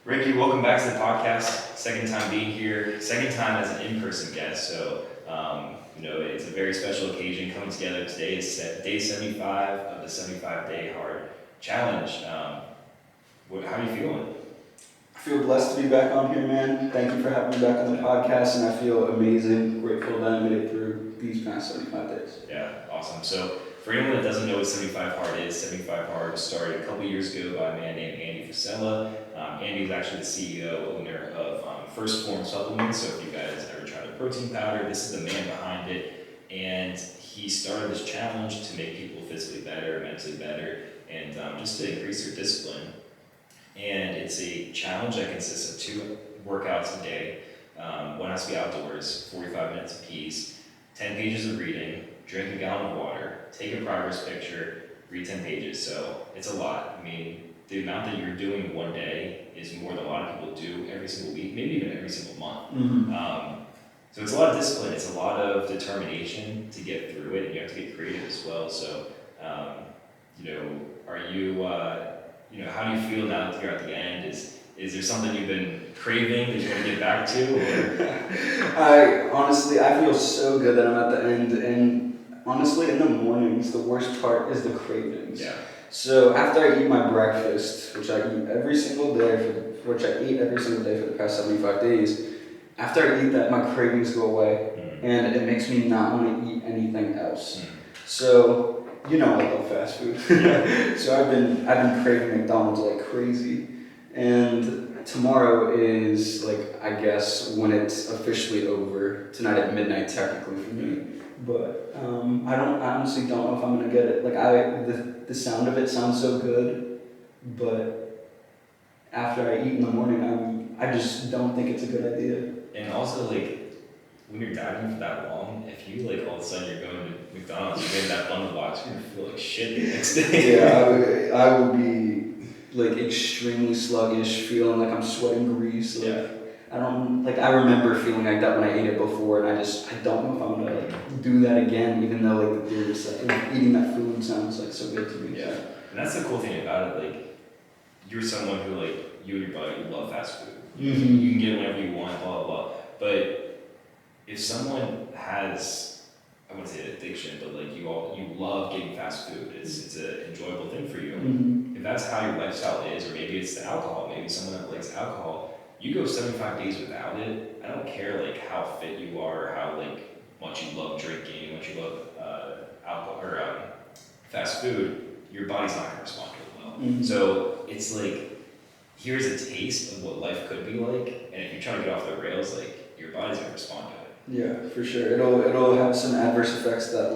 Ricky, welcome back to the podcast. Second time being here, second time as an in-person guest. So, it's a very special occasion coming together today. It's day 75 of the 75-day hard challenge. How are you feeling? I feel blessed to be back on here, man. Thank you for having me back on the podcast, and I feel amazing, grateful that I made it through these past 75 days. Yeah, awesome. So, for anyone that doesn't know what 75 Hard is, 75 Hard was started a couple years ago by a man named Andy Frisella. Andy is actually the CEO, owner of First Form Supplements. So if you guys ever tried a protein powder, this is the man behind it. And he started this challenge to make people physically better, mentally better, and just to increase their discipline. And it's a challenge that consists of 2 workouts a day. One has to be outdoors, 45 minutes apiece, 10 pages of reading, drink a gallon of water, take a progress picture, read 10 pages. So it's a lot. I mean, the amount that you're doing one day is more than a lot of people do every single week, maybe even every single month. Mm-hmm. So it's a lot of discipline. It's a lot of determination to get through it, and you have to get creative as well. So, are you, how do you feel now that you're at the end? Is there something you've been craving that you want to get back to? I feel so good that I'm at the end, and honestly, in the mornings, the worst part is the cravings. Yeah. So after I eat my breakfast, which I eat every single day for the past 75 days, after I eat that, my cravings go away, and it makes me not want to eat anything else. So, I love fast food. Yeah. So I've been craving McDonald's like crazy, and tomorrow is I guess when it's officially over, tonight at midnight technically for me. But I honestly don't know if I'm gonna get it. The sound of it sounds so good, but after I eat in the morning, I just don't think it's a good idea. And also, when you're dieting for that long, if you, all of a sudden you're going to McDonald's, you're getting that bundle box, you're going to feel like shit the next day. Yeah, I would be, extremely sluggish, feeling like I'm sweating grease. Yeah. I remember feeling like that when I ate it before, and I don't know if I'm gonna do that again, even though the theory is eating that food sounds so good to me. Yeah, and that's the cool thing about it. You're someone who you and your body, you love fast food. Mm-hmm. You can get whatever you want, blah blah blah. But if someone has, I wouldn't say an addiction, but you love getting fast food, it's an enjoyable thing for you. Mm-hmm. If that's how your lifestyle is, or maybe it's the alcohol, maybe someone that likes alcohol. You go 75 days without it. I don't care how fit you are, or how much you love drinking, much you love alcohol or fast food. Your body's not going to respond to it well. Mm-hmm. So it's here's a taste of what life could be like, and if you try to get off the rails, your body's going to respond to it. Yeah, for sure. It'll have some adverse effects that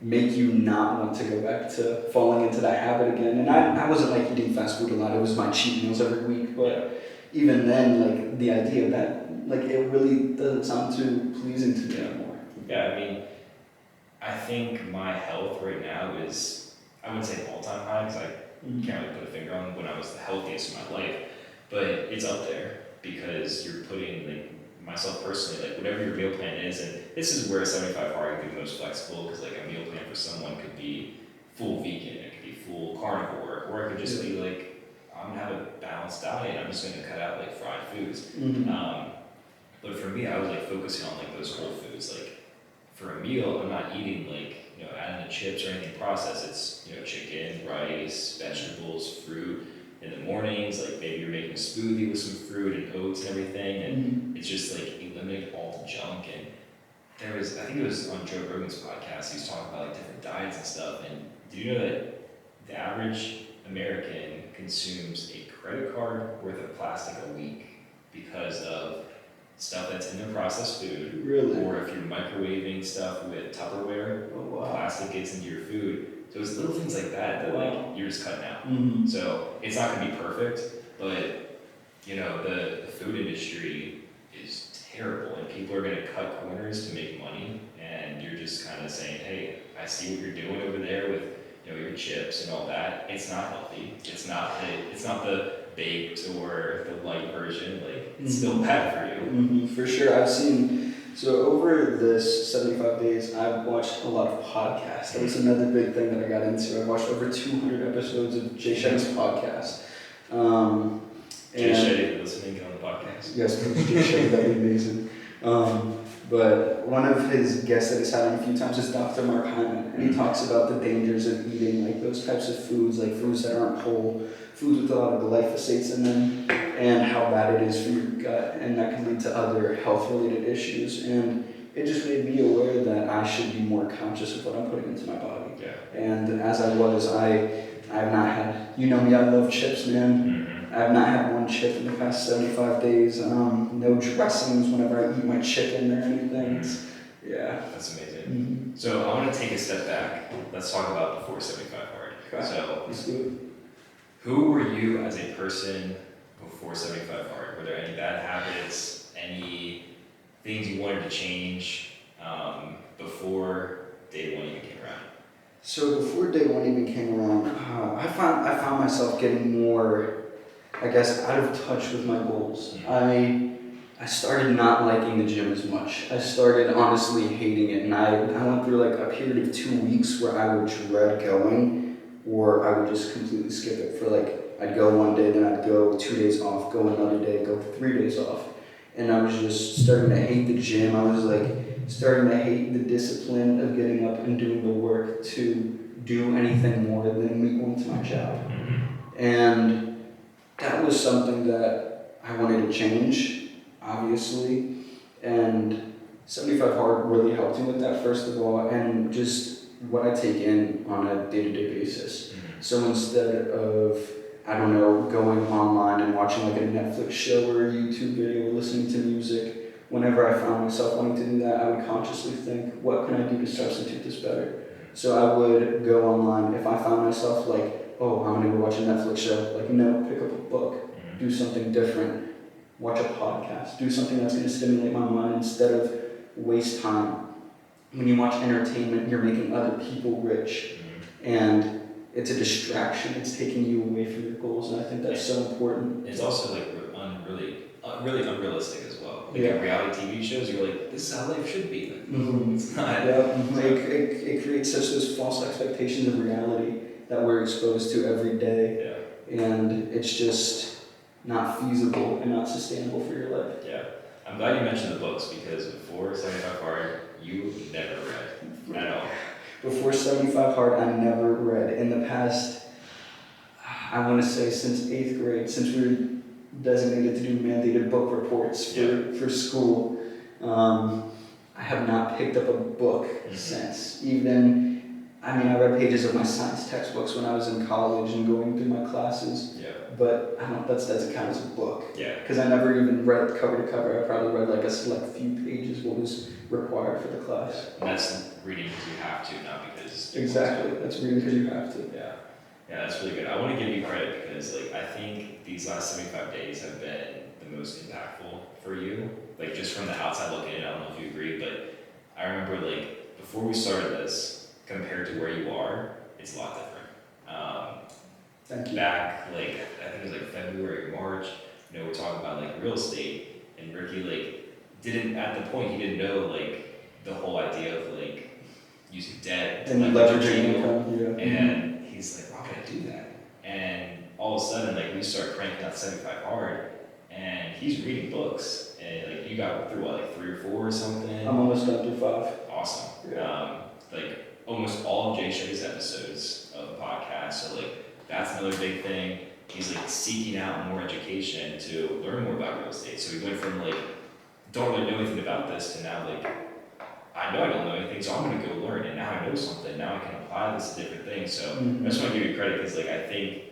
make you not want to go back to falling into that habit again. And I wasn't eating fast food a lot. It was my cheat meals every week, but. Even then, the idea of that, it really doesn't sound too pleasing to me anymore. Yeah, I mean, I think my health right now is, I wouldn't say all-time high, because I can't really put a finger on when I was the healthiest in my life, but it's up there, because you're putting, myself personally, whatever your meal plan is, and this is where 75 Hard can be the most flexible, because a meal plan for someone could be full vegan, it could be full carnivore, or it could just be I'm gonna have a balanced diet. I'm just gonna cut out fried foods. Mm-hmm. But for me, I was focusing on those whole foods. For a meal, I'm not eating adding the chips or anything processed. It's chicken, rice, vegetables, fruit. In the mornings, maybe you're making a smoothie with some fruit and oats and everything, and it's just eliminate all the junk. And I think it was on Joe Rogan's podcast. He was talking about different diets and stuff. And do you know that the average American consumes a credit card worth of plastic a week because of stuff that's in their processed food? Really? Or if you're microwaving stuff with Tupperware, plastic gets into your food. So it's little things like that you're just cutting out. Mm-hmm. So it's not going to be perfect, but the food industry is terrible, and people are going to cut corners to make money, and you're just kind of saying, hey, I see what you're doing over there with your chips and all that. It's not healthy. It's not the baked or the light version. It's still bad for you. Mm-hmm. For sure. So over this 75 days, I've watched a lot of podcasts. That was another big thing that I got into. I watched over 200 episodes of Jay Shetty's podcast. Jay Shetty, if you're listening, get on the podcast. Yes, please, Jay Shetty, that'd be amazing. But one of his guests that he's had on a few times is Dr. Mark Hyman, and he talks about the dangers of eating like those types of foods, like foods that aren't whole, foods with a lot of glyphosates in them, and how bad it is for your gut, and that can lead to other health-related issues. And it just made me aware that I should be more conscious of what I'm putting into my body. Yeah. And as I was, I have not had, you know me, I love chips, man. Mm-hmm. I have not had one chip in the past 75 days. No dressings whenever I eat my chicken or anything. Yeah. That's amazing. Mm-hmm. So I want to take a step back. Let's talk about the 475 hard. Okay. So Let's do it. who were you as a person before 75 hard? Were there any bad habits, any things you wanted to change before day one even came around? So before day one even came around, I found myself getting more, I guess, out of touch with my goals. I started not liking the gym as much. I started honestly hating it, and I went through like a period of 2 weeks where I would dread going, or I would just completely skip it. For like, I'd go one day, then I'd go 2 days off, go another day, go 3 days off, and I was just starting to hate the gym. I was like starting to hate the discipline of getting up and doing the work to do anything more than me going to my job. And that was something that I wanted to change, obviously, and 75 Hard really helped me with that, first of all, and just what I take in on a day-to-day basis. So instead of, I don't know, going online and watching like a Netflix show or a YouTube video or listening to music, whenever I found myself wanting to do that, I would consciously think, what can I do to substitute this better? So I would go online. If I found myself like, oh, I'm gonna go watch a Netflix show, like, no, pick up a book, do something different, watch a podcast, do something that's gonna stimulate my mind instead of waste time. When you watch entertainment, you're making other people rich, and it's a distraction. It's taking you away from your goals, and I think that's so important. It's also like really unrealistic as well. Like in reality TV shows, you're like, this is how life should be. Like, it's not. It creates such those false expectations of reality that we're exposed to every day, and it's just not feasible and not sustainable for your life. Yeah, I'm glad you mentioned the books, because before 75 Hard, you never read at all. Before 75 Hard, I never read. In the past, I want to say since 8th grade, since we were designated to do mandated book reports for school, I have not picked up a book since. Even, I mean, I read pages of my science textbooks when I was in college and going through my classes, but that doesn't count as a book. Because I never even read cover to cover. I probably read like a select few pages, what was required for the class. And that's reading because you have to, not because Exactly, that's reading because you have to. Yeah, that's really good. I want to give you credit because, like, I think these last 75 days have been the most impactful for you. Like, just from the outside looking in, I don't know if you agree, but I remember, like, before we started this, compared to where you are, it's a lot different. Thank you. Back, like, I think it was like February, March, you know, we're talking about like real estate, and Ricky, like, at the point, he didn't know, like, the whole idea of, like, using debt And leveraging income, and he's like, why would I do that? And all of a sudden, like, we start cranking out 75 Hard, and he's reading books, and like, you got through what, like 3 or 4 or something? I'm almost done through 5. Awesome. Like, almost all of Jay Shetty's episodes of the podcast, so like, that's another big thing. He's like seeking out more education to learn more about real estate. So he went from like, don't really know anything about this, to now like, I know I don't know anything, so I'm gonna go learn, and now I know something, now I can apply this to different things. So I just wanna give you credit, because like, I think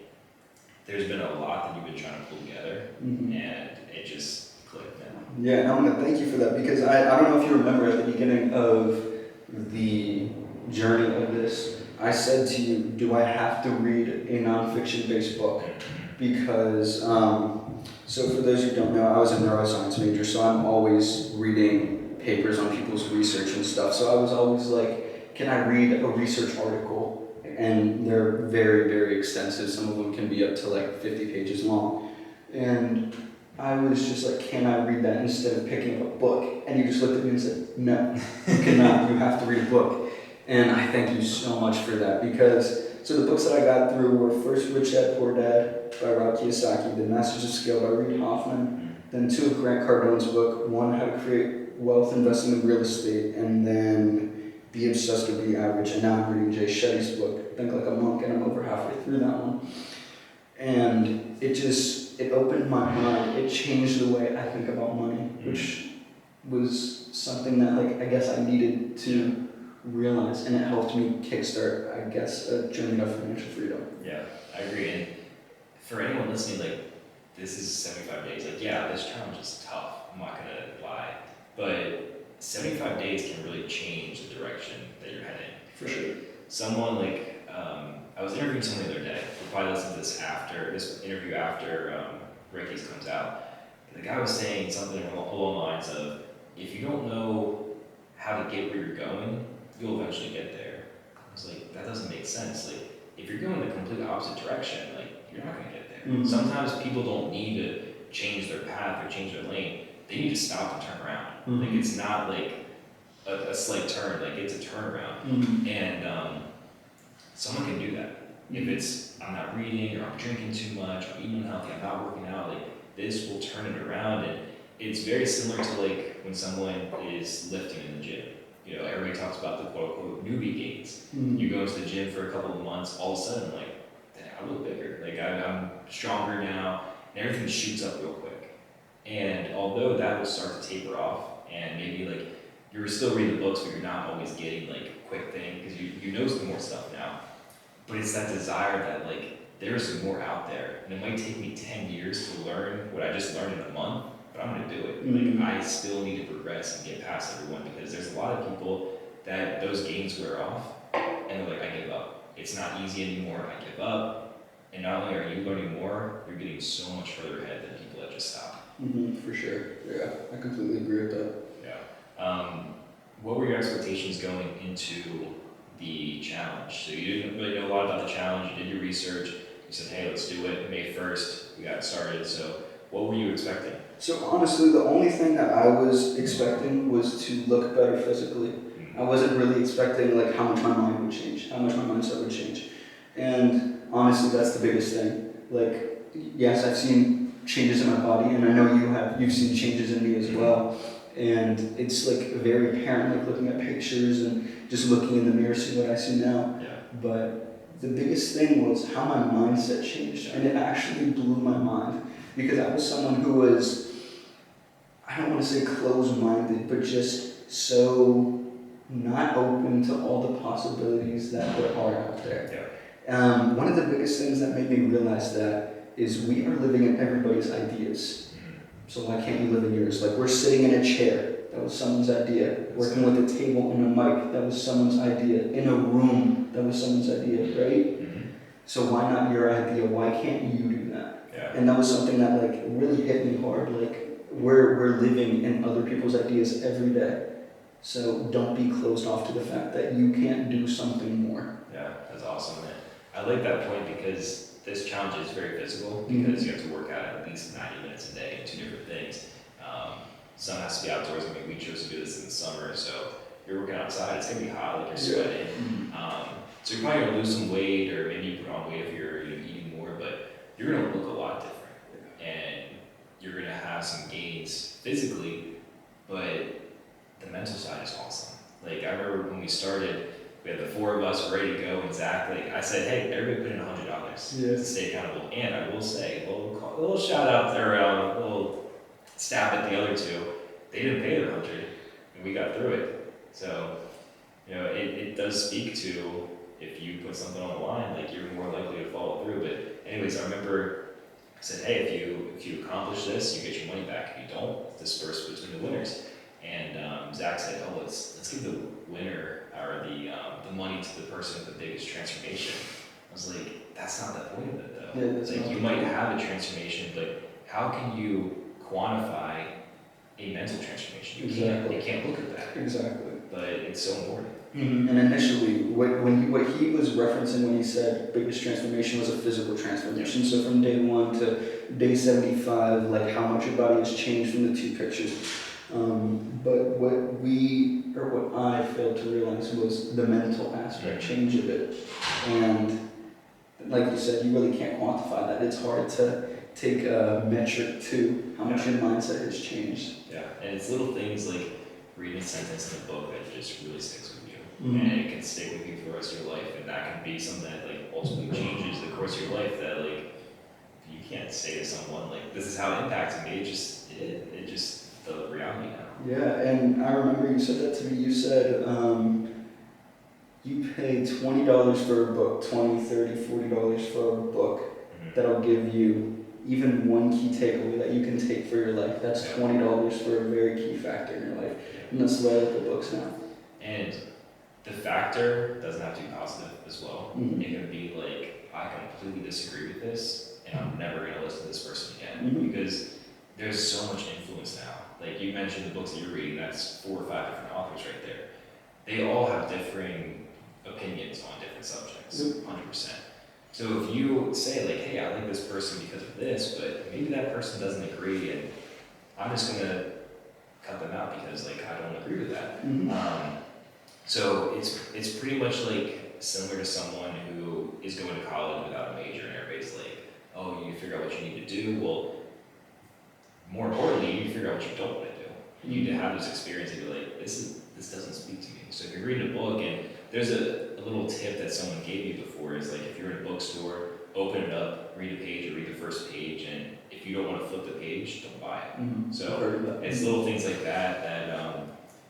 there's been a lot that you've been trying to pull together, and it just clicked now. Yeah, and I'm gonna thank you for that, because I don't know if you remember at the beginning of the journey of this, I said to you, do I have to read a nonfiction-based book? Because, so for those who don't know, I was a neuroscience major, so I'm always reading papers on people's research and stuff. So I was always like, can I read a research article? And they're very, very extensive. Some of them can be up to like 50 pages long. And I was just like, can I read that instead of picking up a book? And you just looked at me and said, no, you cannot. You have to read a book. And I thank you so much for that, because So the books that I got through were first Rich Dad Poor Dad by Rob Kiyosaki, The Masters of Scale by Reid Hoffman, then 2 of Grant Cardone's book, one How to Create Wealth Investing in Real Estate, and then Be Obsessed or Be Average. And now I'm reading Jay Shetty's book, Think Like a Monk, and I'm over halfway through that one. And it opened my mind. It changed the way I think about money, which was something that, like, I guess I needed to realize, and it helped me kickstart, I guess, a journey of financial freedom. Yeah, I agree. And for anyone listening, like, this is 75 days. Like, yeah, this challenge is tough. I'm not gonna lie, but 75 days can really change the direction that you're heading. For sure. Someone like I was interviewing someone the other day. We'll probably listen to this interview after Ricky's comes out. The guy was saying something along the lines of, if you don't know how to get where you're going, you'll eventually get there. I was like, that doesn't make sense. Like, if you're going the complete opposite direction, like, you're not gonna get there. Mm-hmm. Sometimes people don't need to change their path or change their lane. They need to stop and turn around. Mm-hmm. Like, it's not like a slight turn, like it's a turnaround. Mm-hmm. And someone can do that. If it's, I'm not reading, or I'm drinking too much, or I'm eating unhealthy, I'm not working out, like, this will turn it around. And it's very similar to, like, when someone is lifting in the gym. You know, everybody talks about the quote-unquote newbie gains. Mm-hmm. You go into the gym for a couple of months, all of a sudden, like, dang, I look bigger. Like, I'm stronger now, and everything shoots up real quick. And although that will start to taper off, and maybe, like, you're still reading the books, but you're not always getting, like, quick thing, because you know some more stuff now. But it's that desire that, like, there's more out there. And it might take me 10 years to learn what I just learned in a month, but I'm gonna do it. Mm-hmm. Like, I still need to progress and get past everyone, because there's a lot of people that those gains wear off, and they're like, I give up. It's not easy anymore, I give up. And not only are you learning more, you're getting so much further ahead than people that just stop. Mm-hmm. For sure. Yeah, I completely agree with that. Yeah. What were your expectations going into the challenge? So you didn't really know a lot about the challenge, you did your research, you said, hey, let's do it, May 1st, we got started. So what were you expecting? So honestly, the only thing that I was expecting was to look better physically. I wasn't really expecting, like, how much my mind would change, how much my mindset would change. And honestly, that's the biggest thing. Like, yes, I've seen changes in my body, and I know you've seen changes in me as well. And it's, like, very apparent, like, looking at pictures and just looking in the mirror, seeing what I see now. Yeah. But the biggest thing was how my mindset changed, and it actually blew my mind, because I was someone who was, I don't want to say closed-minded, but just so not open to all the possibilities that there are out there. Yeah. One of the biggest things that made me realize that is we are living in everybody's ideas. So why can't you live in yours? Like, we're sitting in a chair, that was someone's idea. Working with a table and a mic, that was someone's idea. In a room, that was someone's idea, right? Mm-hmm. So why not your idea? Why can't you do that? Yeah. And that was something that, like, really hit me hard. Like, we're living in other people's ideas every day. So don't be closed off to the fact that you can't do something more. Yeah, that's awesome, man. I like that point, because this challenge is very physical, because you have to work out at least 90 minutes a day, 2 different things. Some has to be outdoors. I mean, we chose to do this in the summer, so you're working outside, it's gonna be hot, like, you're sweating. So you're probably gonna lose some weight, or maybe you put on weight if you're eating more, but you're gonna look a lot different. And you're gonna have some gains physically, but the mental side is awesome. Like, I remember when we started, we had the 4 of us ready to go, and Zach, like, I said, hey, everybody put in $100 to stay accountable. And I will say, a little shout out there, a little stab at the other 2. They didn't pay their 100, and we got through it. So, you know, it does speak to, if you put something on the line, like, you're more likely to follow through. But anyways, I remember I said, hey, if you accomplish this, you get your money back. If you don't, disperse between the winners. And Zach said, oh, let's give the winner, or the money, to the person with the biggest transformation. I was like, that's not the point of it, though. Yeah, it's like, you might have a transformation, but how can you quantify a mental transformation? You can't look at that. Exactly. But it's so important. Mm-hmm. And initially, what he was referencing when he said biggest transformation was a physical transformation. So from day 1 to day 75, like, how much your body has changed from the 2 pictures. But what I failed to realize was the mental aspect change of it. And like you said, you really can't quantify that. It's hard to take a metric to how much your mindset has changed. Yeah, and it's little things like reading a sentence in a book that just really sticks with you, Mhm. and it can stick with you for the rest of your life, and that can be something that like ultimately changes the course of your life. That like you can't say to someone like, "This is how it impacted me." It just the reality now. Yeah, and I remember you said that to me. You said you pay $20 for a book, $20, $30, $40 for a book that'll give you even one key takeaway that you can take for your life. That's $20 for a very key factor in your life. And that's the way I look at books now. And the factor doesn't have to be positive as well. Mhm. It can be like, I completely disagree with this, and I'm never going to listen to this person again. Mhm. Because there's so much influence now. Like you mentioned the books that you're reading, that's 4 or 5 different authors right there. They all have differing opinions on different subjects, 100%. So if you say like, hey, I like this person because of this, but maybe that person doesn't agree, and I'm just going to cut them out because like I don't agree with that. Mhm. So it's pretty much like similar to someone who is going to college without a major, and everybody's like, oh, you need to figure out what you need to do. Well, more importantly, you need to figure out what you don't want to do. You need to have this experience and be like, this doesn't speak to me. So if you're reading a book, and there's a little tip that someone gave me before, is like if you're in a bookstore, open it up, read a page, or read the first page, and if you don't want to flip the page, don't buy it. Mhm. So it's little things like that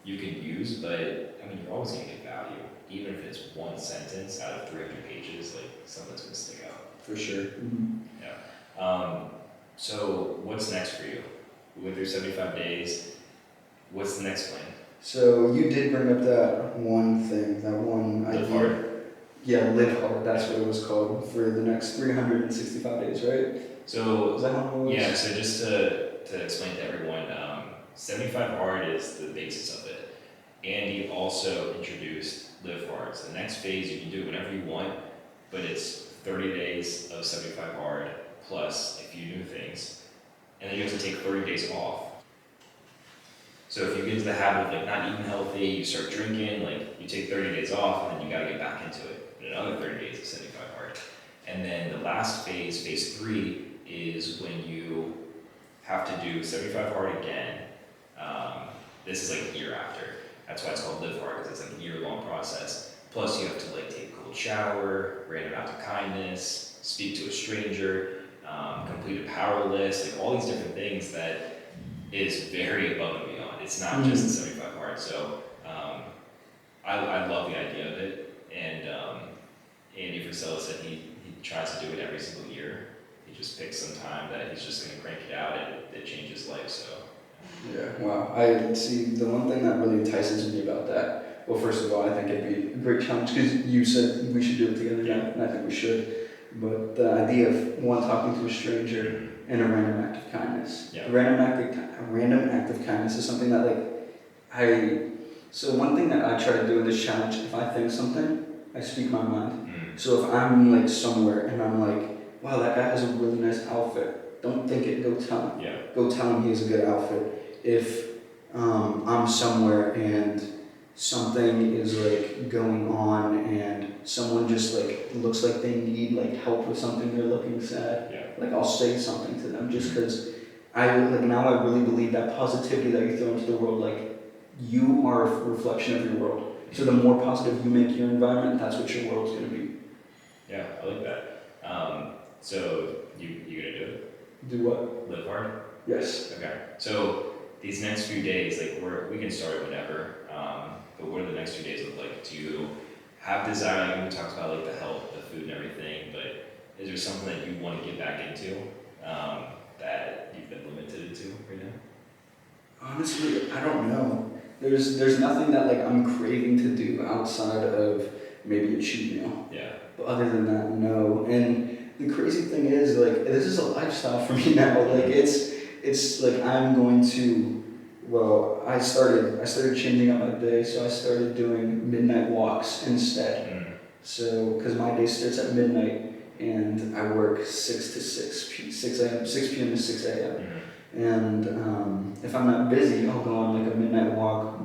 you can use, but I mean, you're always going to get value, even if it's one sentence out of 300 pages. Like something's going to stick out. For sure. Mhm. Yeah. So what's next for you? We went through 75 days. What's the next plan? So you did bring up that one thing, that one idea. Live hard. Yeah, live hard. That's what it was called for the next 365 days, right? So Is that how it was? yeah. So just to explain to everyone, 75 hard is the basis of it. Andy also introduced live hard. So the next phase, you can do whatever you want, but it's 30 days of 75 hard plus a few new things, and then you have to take 30 days off. So if you get into the habit of like not eating healthy, you start drinking, like you take 30 days off, and then you got to get back into it. And another 30 days of 75 hard. And then the last phase, phase 3, is when you have to do 75 hard again. This is like a year after. That's why it's called live hard, because it's like a year-long process. Plus you have to like take a cold shower, random act of kindness, speak to a stranger, complete a power list, like all these different things that is very above and beyond. It's not just the 75 hard. So I love the idea of it. And Andy Frisella said he tries to do it every single year. He just picks some time that he's just going to crank it out, and it changes life. So Yeah, wow. I see the one thing that really entices me about that. Well, first of all, I think it'd be a great challenge because you said we should do it together, and I think we should. But the idea of one talking to a stranger and a random act of kindness. Yeah. A random act of kindness is something that So one thing that I try to do in this challenge, if I think something, I speak my mind. So if I'm like somewhere and I'm like, wow, that guy has a really nice outfit, don't think it, go tell him. yeah, Go tell him he has a good outfit. If I'm somewhere and something is like going on and someone just like looks like they need like help with something, they're looking sad, yeah, like I'll say something to them just because now I really believe that positivity that you throw into the world, like you are a reflection of your world. So the more positive you make your environment, that's what your world's gonna be. yeah. I like that. So you gonna do it? Do what? Live hard. Yes. Okay. So these next few days, like we can start whenever. But what are the next few days look like? Do you have desire? Like we talked about, like the health, the food, and everything. But is there something that you want to get back into that you've been limited to right now? Honestly, I don't know. There's nothing that like I'm craving to do outside of maybe a cheat meal. Yeah. But other than that, no. And the crazy thing is, like, this is a lifestyle for me now. Like, it's like I'm going to. Well, I started changing up my day, so I started doing midnight walks instead. So, because my day starts at midnight, and I work 6 to 6 a.m. 6 p.m. to 6 a.m. And if I'm not busy, I'll go on like a midnight walk